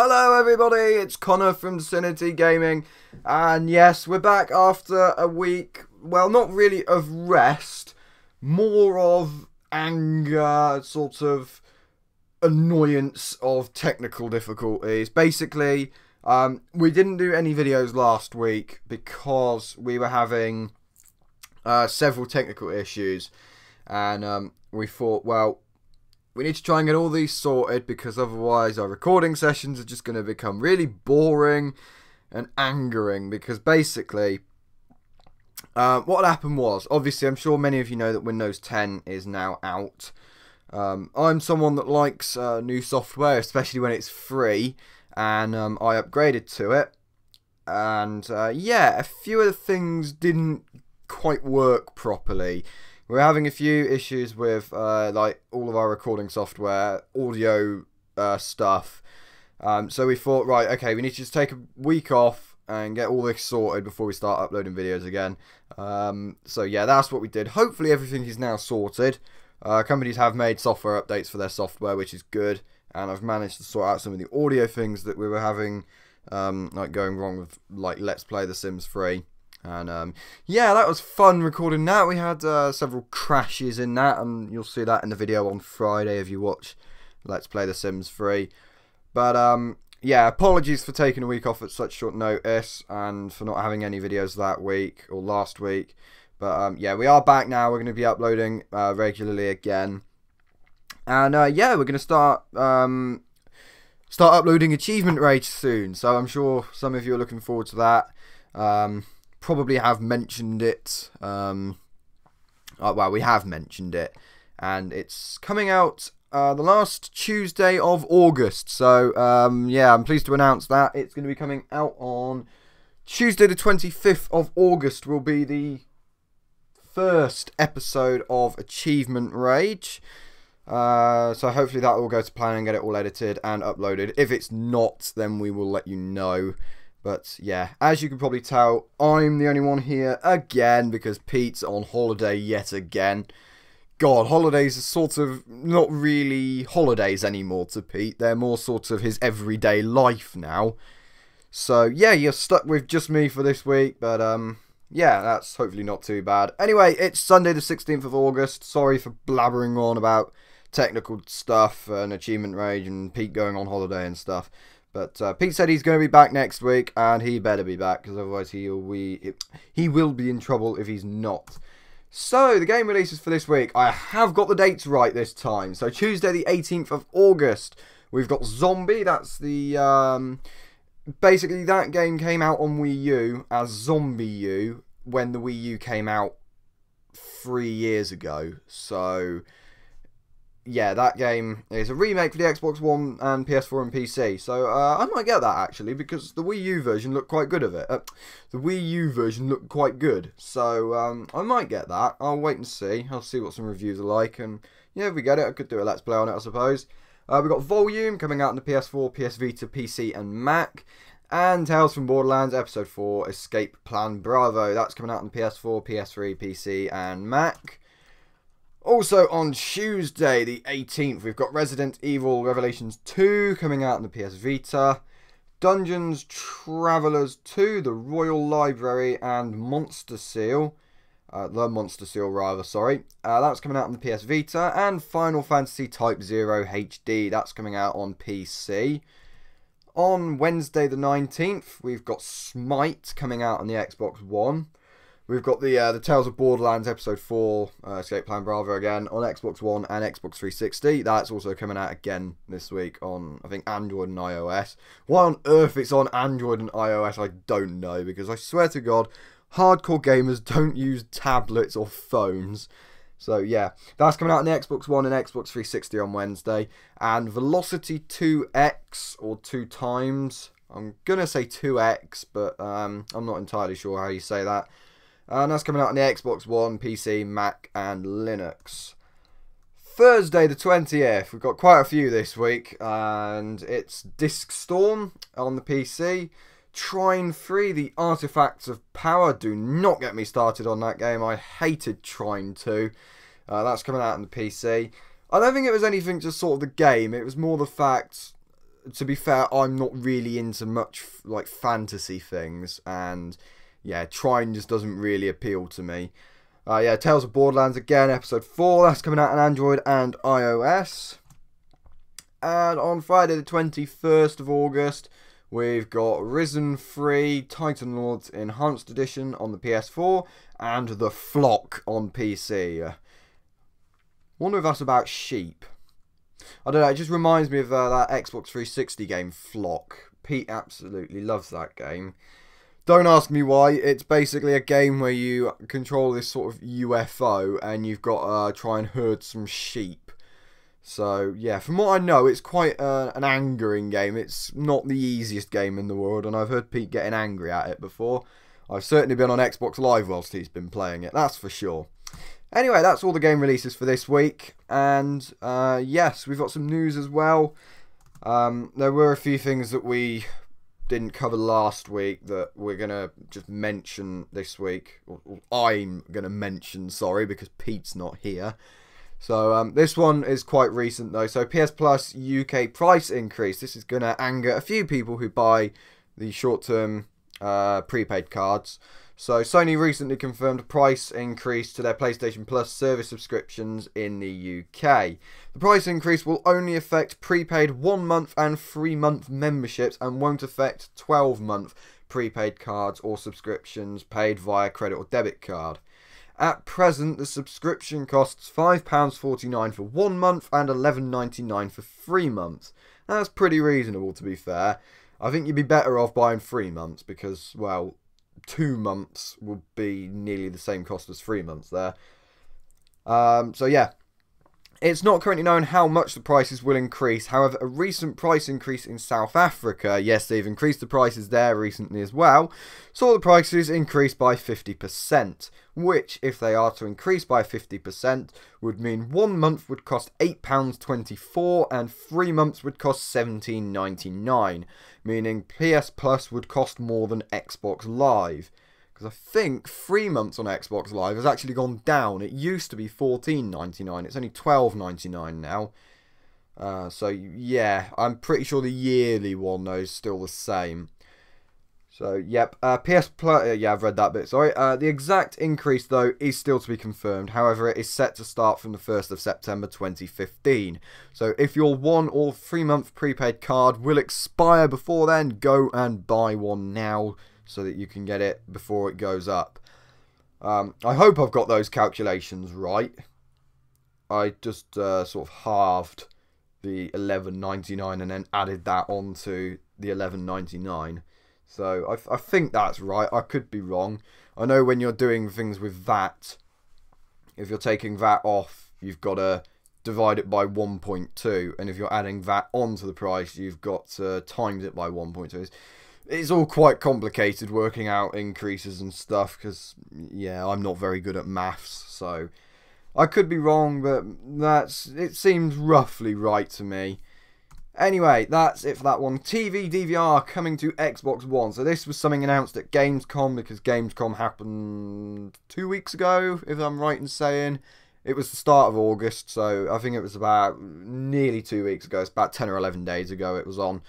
Hello everybody, it's Connor from Cinity Gaming, and yes, we're back after a week, well, not really of rest, more of anger, sort of annoyance of technical difficulties. Basically, we didn't do any videos last week because we were having several technical issues, and we thought, well, we need to try and get all these sorted because otherwise our recording sessions are just going to become really boring and angering. Because basically, what happened was, obviously I'm sure many of you know that Windows 10 is now out. I'm someone that likes new software, especially when it's free, and I upgraded to it. And yeah, a few of the things didn't quite work properly. We're having a few issues with like all of our recording software, audio stuff. So we thought, right, okay, we need to just take a week off and get all this sorted before we start uploading videos again. So yeah, that's what we did. Hopefully everything is now sorted. Companies have made software updates for their software, which is good. And I've managed to sort out some of the audio things that we were having like going wrong with, like Let's Play The Sims 3. And yeah, that was fun recording that. We had several crashes in that, and you'll see that in the video on Friday if you watch Let's Play The Sims 3. But yeah, apologies for taking a week off at such short notice and for not having any videos that week or last week. But yeah, we are back now. We're going to be uploading regularly again, and yeah, we're going to start uploading Achievement Rage soon. So I'm sure some of you are looking forward to that. Probably have mentioned it. Well, we have mentioned it, and it's coming out the last Tuesday of August. So yeah, I'm pleased to announce that it's going to be coming out on Tuesday the 25th of August. Will be the first episode of Achievement Rage. So hopefully that will go to plan and get it all edited and uploaded. If it's not, then we will let you know. But yeah, as you can probably tell, I'm the only one here again because Pete's on holiday yet again. God, holidays are sort of not really holidays anymore to Pete. They're more sort of his everyday life now. So yeah, you're stuck with just me for this week. But yeah, that's hopefully not too bad. Anyway, it's Sunday the 16th of August. Sorry for blabbering on about technical stuff and Achievement Rage and Pete going on holiday and stuff. But Pete said he's going to be back next week, and he better be back, because otherwise he will be in trouble if he's not. So, the game releases for this week. I have got the dates right this time. So, Tuesday the 18th of August, we've got Zombie. That's the, basically that game came out on Wii U as Zombie U when the Wii U came out 3 years ago. So yeah, that game is a remake for the Xbox One and PS4 and PC. So I might get that actually, because the Wii U version looked quite good of it. The Wii U version looked quite good. So I might get that. I'll wait and see. I'll see what some reviews are like, and yeah, if we get it, I could do a Let's Play on it, I suppose. We've got Volume coming out on the PS4, PS Vita, PC and Mac. And Tales from Borderlands Episode 4 Escape Plan Bravo. That's coming out on PS4, PS3, PC and Mac. Also on Tuesday the 18th, we've got Resident Evil Revelations 2 coming out on the PS Vita, Dungeons Travelers 2, The Royal Library, and Monster Seal, sorry. That's coming out on the PS Vita, and Final Fantasy Type 0 HD, that's coming out on PC. On Wednesday the 19th, we've got Smite coming out on the Xbox One. We've got the Tales of Borderlands Episode 4 Escape Plan Bravo again on Xbox One and Xbox 360. That's also coming out again this week on, I think, Android and iOS. Why on earth it's on Android and iOS, I don't know, because I swear to God, hardcore gamers don't use tablets or phones. So yeah, that's coming out on the Xbox One and Xbox 360 on Wednesday. And Velocity 2X, or 2 times, I'm going to say 2X, but I'm not entirely sure how you say that. And that's coming out on the Xbox One, PC, Mac, and Linux. Thursday the 20th, we've got quite a few this week, and it's Disc Storm on the PC. Trine 3, The Artifacts of Power. Do not get me started on that game. I hated Trine 2. That's coming out on the PC. I don't think it was anything just sort of the game. It was more the fact to be fair, I'm not really into much like fantasy things, and yeah, Trine just doesn't really appeal to me. Yeah, Tales of Borderlands again, episode 4, that's coming out on Android and iOS. And on Friday the 21st of August, we've got Risen 3 Titan Lords Enhanced Edition on the PS4 and The Flock on PC. Wonder if that's about sheep. I don't know, it just reminds me of that Xbox 360 game, Flock. Pete absolutely loves that game. Don't ask me why. It's basically a game where you control this sort of UFO and you've got to try and herd some sheep. So, yeah, from what I know, it's quite an angering game. It's not the easiest game in the world, and I've heard Pete getting angry at it before. I've certainly been on Xbox Live whilst he's been playing it, that's for sure. Anyway, that's all the game releases for this week, and yes, we've got some news as well. There were a few things that we didn't cover last week that we're going to just mention this week. Or I'm going to mention, sorry, because Pete's not here. So this one is quite recent though. So PS Plus UK price increase. This is going to anger a few people who buy the short-term prepaid cards. So Sony recently confirmed a price increase to their PlayStation Plus service subscriptions in the UK. The price increase will only affect prepaid 1-month and 3-month memberships and won't affect 12-month prepaid cards or subscriptions paid via credit or debit card. At present, the subscription costs £5.49 for 1 month and £11.99 for 3 months. That's pretty reasonable, to be fair. I think you'd be better off buying 3 months because, well, 2 months would be nearly the same cost as 3 months there. So yeah, it's not currently known how much the prices will increase. However, a recent price increase in South Africa, yes, they've increased the prices there recently as well, saw the prices increase by 50%, which, if they are to increase by 50%, would mean 1 month would cost £8.24 and 3 months would cost £17.99, meaning PS Plus would cost more than Xbox Live. Because I think 3 months on Xbox Live has actually gone down. It used to be £14.99. It's only £12.99 now. So, yeah, I'm pretty sure the yearly one, though, is still the same. So, yep. PS Plus, yeah, I've read that bit, sorry. The exact increase, though, is still to be confirmed. However, it is set to start from the 1st of September 2015. So, if your 1 or 3 month prepaid card will expire before then, go and buy one now, so that you can get it before it goes up. I hope I've got those calculations right. I just sort of halved the £11.99 and then added that onto the £11.99. So I think that's right. I could be wrong. I know when you're doing things with VAT, if you're taking VAT off, you've got to divide it by 1.2. And if you're adding VAT onto the price, you've got to times it by 1.2. It's all quite complicated working out increases and stuff because, yeah, I'm not very good at maths, so I could be wrong, but it seems roughly right to me. Anyway, that's it for that one. TV DVR coming to Xbox One. So this was something announced at Gamescom because Gamescom happened 2 weeks ago, if I'm right in saying. It was the start of August, so I think it was about nearly 2 weeks ago. It's about 10 or 11 days ago it was on.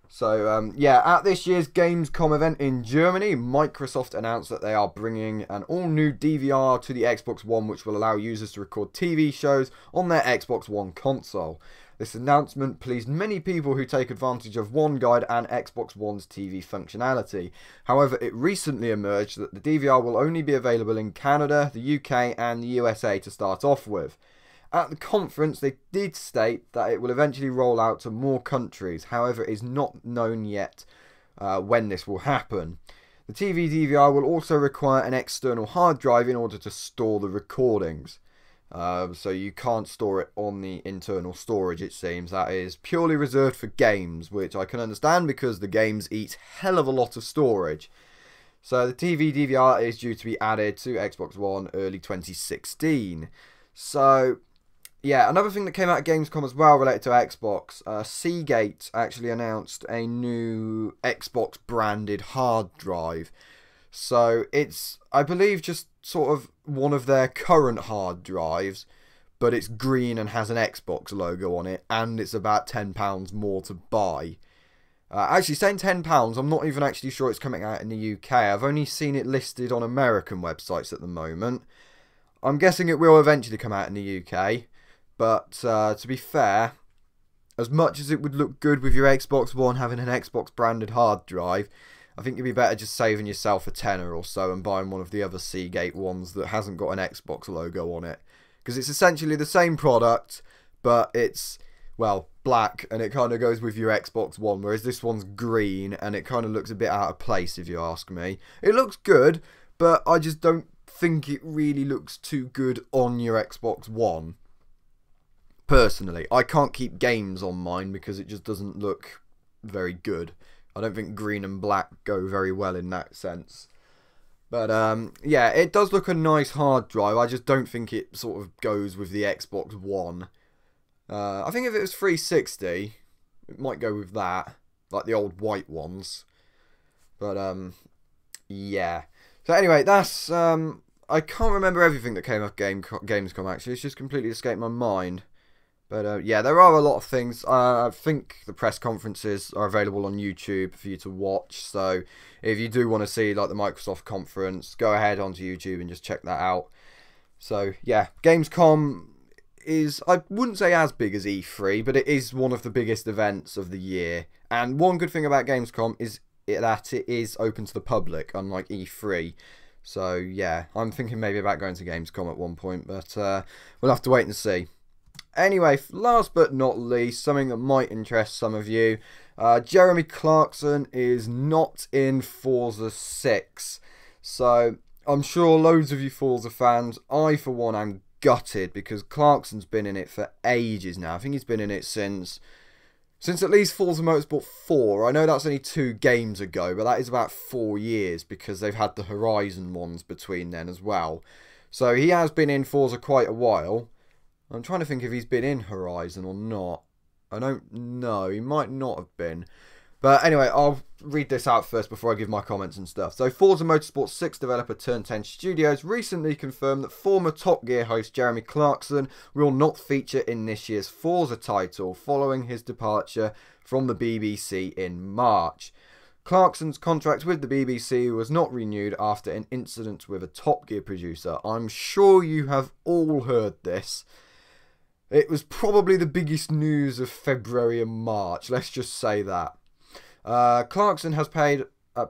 So, yeah, at this year's Gamescom event in Germany, Microsoft announced that they are bringing an all-new DVR to the Xbox One, which will allow users to record TV shows on their Xbox One console. This announcement pleased many people who take advantage of OneGuide and Xbox One's TV functionality. However, it recently emerged that the DVR will only be available in Canada, the UK, and the USA to start off with. At the conference, they did state that it will eventually roll out to more countries. However, it is not known yet when this will happen. The TV DVR will also require an external hard drive in order to store the recordings. So you can't store it on the internal storage, it seems. That is purely reserved for games, which I can understand because the games eat hell of a lot of storage. So the TV DVR is due to be added to Xbox One early 2016. So, yeah, another thing that came out of Gamescom as well related to Xbox, Seagate actually announced a new Xbox branded hard drive. So it's, I believe, just sort of one of their current hard drives, but it's green and has an Xbox logo on it, and it's about £10 more to buy. Actually, saying £10, I'm not even actually sure it's coming out in the UK. I've only seen it listed on American websites at the moment. I'm guessing it will eventually come out in the UK, but to be fair, as much as it would look good with your Xbox One having an Xbox branded hard drive, I think you'd be better just saving yourself a tenner or so and buying one of the other Seagate ones that hasn't got an Xbox logo on it. Because it's essentially the same product, but it's, well, black, and it kind of goes with your Xbox One, whereas this one's green, and it kind of looks a bit out of place, if you ask me. It looks good, but I just don't think it really looks too good on your Xbox One. Personally, I can't keep games on mine because it just doesn't look very good. I don't think green and black go very well in that sense. But yeah, it does look a nice hard drive. I just don't think it sort of goes with the Xbox One. I think if it was 360, it might go with that, like the old white ones. But yeah. So anyway, that's I can't remember everything that came off Gamescom actually. It's just completely escaped my mind. But yeah, there are a lot of things. I think the press conferences are available on YouTube for you to watch. So if you do want to see like the Microsoft conference, go ahead onto YouTube and just check that out. So yeah, Gamescom is, I wouldn't say as big as E3, but it is one of the biggest events of the year. And one good thing about Gamescom is that it is open to the public, unlike E3. So yeah, I'm thinking maybe about going to Gamescom at one point, but we'll have to wait and see. Anyway, last but not least, something that might interest some of you. Jeremy Clarkson is not in Forza 6. So, I'm sure loads of you Forza fans, I for one am gutted because Clarkson's been in it for ages now. I think he's been in it since at least Forza Motorsport 4. I know that's only 2 games ago, but that is about 4 years because they've had the Horizon ones between then as well. So, he has been in Forza quite a while. I'm trying to think if he's been in Horizon or not. I don't know. He might not have been. But anyway, I'll read this out first before I give my comments and stuff. So, Forza Motorsport 6 developer Turn 10 Studios recently confirmed that former Top Gear host Jeremy Clarkson will not feature in this year's Forza title following his departure from the BBC in March. Clarkson's contract with the BBC was not renewed after an incident with a Top Gear producer. I'm sure you have all heard this. It was probably the biggest news of February and March, let's just say that. Clarkson has played a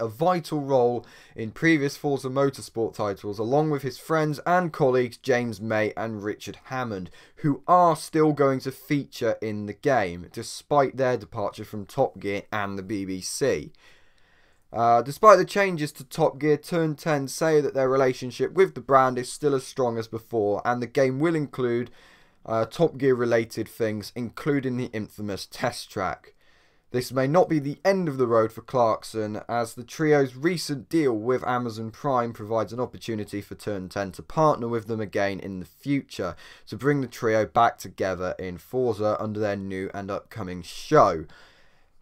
vital role in previous Forza Motorsport titles, along with his friends and colleagues James May and Richard Hammond, who are still going to feature in the game, despite their departure from Top Gear and the BBC. Despite the changes to Top Gear, Turn 10 say that their relationship with the brand is still as strong as before, and the game will include Top Gear related things, including the infamous test track. This may not be the end of the road for Clarkson, as the trio's recent deal with Amazon Prime provides an opportunity for Turn 10 to partner with them again in the future to bring the trio back together in Forza under their new and upcoming show.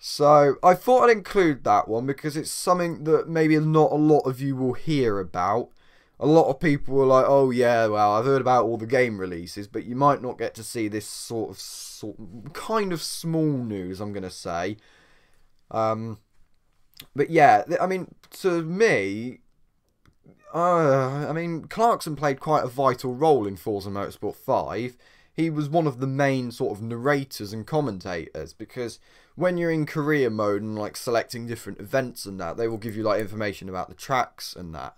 So, I thought I'd include that one because it's something that maybe not a lot of you will hear about. A lot of people were like, oh yeah, well, I've heard about all the game releases, but you might not get to see this kind of small news, I'm going to say. But yeah, I mean, to me, Clarkson played quite a vital role in Forza Motorsport 5. He was one of the main sort of narrators and commentators, because when you're in career mode and like selecting different events and that, they will give you like information about the tracks and that.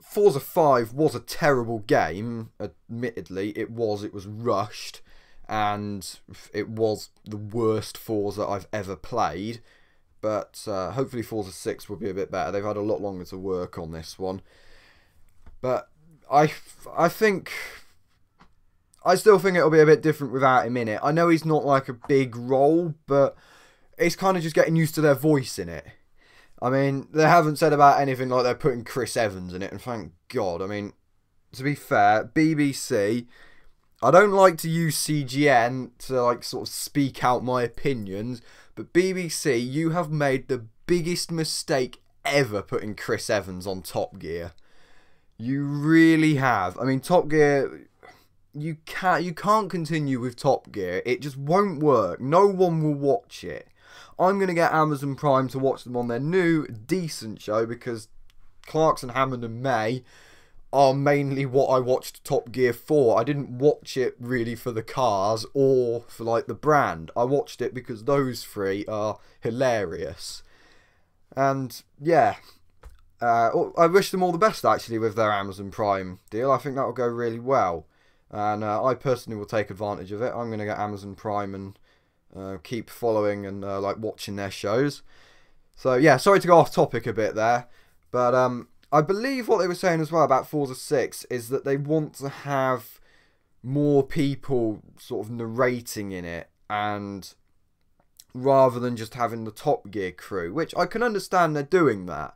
Forza 5 was a terrible game, admittedly. It was rushed, and it was the worst Forza I've ever played. But hopefully Forza 6 will be a bit better. They've had a lot longer to work on this one. But I still think it'll be a bit different without him in it. I know he's not like a big role, but it's kind of just getting used to their voice in it. I mean, they haven't said about anything like they're putting Chris Evans in it, and thank God. I mean, to be fair, BBC, I don't like to use CGN to like sort of speak out my opinions, but BBC, you have made the biggest mistake ever putting Chris Evans on Top Gear. You really have. I mean, Top Gear, you can't continue with Top Gear. It just won't work. No one will watch it. I'm going to get Amazon Prime to watch them on their new, decent show, because Clarkson, Hammond and May are mainly what I watched Top Gear for. I didn't watch it really for the cars or for like the brand. I watched it because those three are hilarious. And yeah, I wish them all the best actually with their Amazon Prime deal. I think that will go really well. And I personally will take advantage of it. I'm going to get Amazon Prime and keep following and like watching their shows. So yeah, sorry to go off topic a bit there, but I believe what they were saying as well about Forza 6 is that they want to have more people sort of narrating in it, and rather than just having the Top Gear crew, which I can understand they're doing that.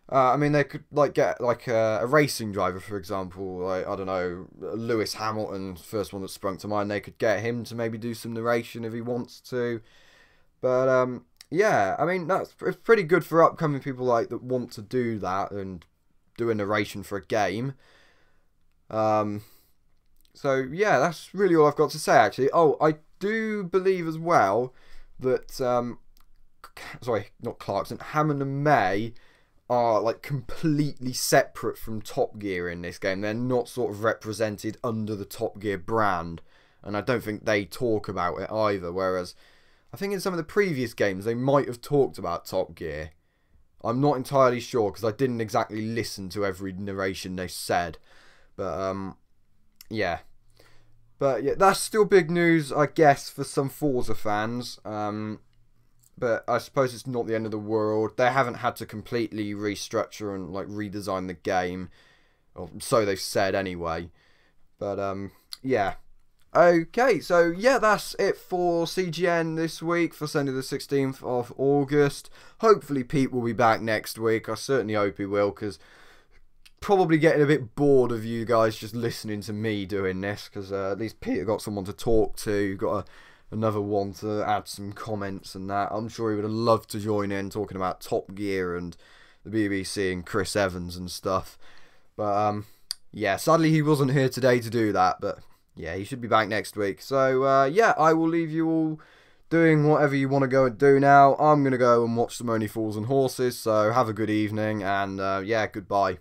I mean, they could like get like a racing driver, for example, like, I don't know, Lewis Hamilton, first one that sprung to mind. They could get him to maybe do some narration if he wants to. But yeah, I mean, it's pretty good for upcoming people like that want to do that and do a narration for a game. So yeah, that's really all I've got to say actually. Oh, I do believe as well that sorry, not Clarkson, Hammond and May are like completely separate from Top Gear in this game. They're not sort of represented under the Top Gear brand, and I don't think they talk about it either, whereas I think in some of the previous games they might have talked about Top Gear. I'm not entirely sure because I didn't exactly listen to every narration they said, but yeah. But yeah, that's still big news, I guess, for some Forza fans. But I suppose it's not the end of the world. They haven't had to completely restructure and like redesign the game, or so they've said anyway. But yeah. Okay, so yeah, that's it for CGN this week for Sunday the 16th of August. Hopefully Pete will be back next week. I certainly hope he will, because probably getting a bit bored of you guys just listening to me doing this, because at least Peter got someone to talk to, got another one to add some comments and that. I'm sure he would have loved to join in talking about Top Gear and the BBC and Chris Evans and stuff. But yeah, sadly he wasn't here today to do that, but yeah, he should be back next week. So yeah, I will leave you all doing whatever you want to go and do now. I'm going to go and watch some Only Fools and Horses, so have a good evening, and yeah, goodbye.